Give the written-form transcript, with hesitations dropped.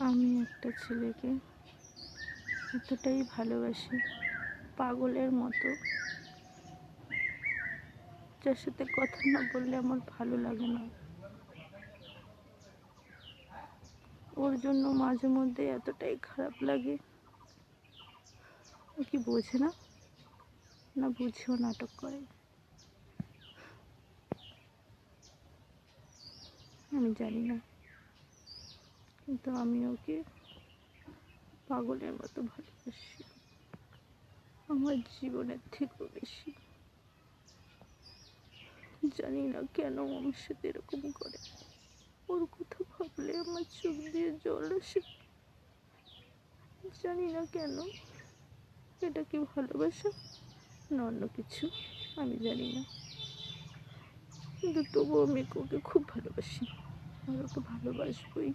আমি একটা ছেলেকে এতটাই ভালোবাসি, পাগলের মতো, যার সাথে কথা না বললে আমার ভালো লাগে না। ওর জন্য মাঝে মধ্যে এতটাই খারাপ লাগে। ও কি বোঝে না, না বুঝেও নাটক করে। আমি জানি না, কিন্তু আমি ওকে পাগলের মতো ভালোবাসি, আমার জীবনের থেকেও বেশি। জানি না কেন আমার সাথে এরকম করে। ওর কথা ভাবলে আমার চোখ দিয়ে জল আসে। জানি না কেন, এটা কি ভালোবাসা না অন্য কিছু, আমি জানি না। কিন্তু তবুও আমি ওকে খুব ভালোবাসি, আর ওকে ভালোবাসবই।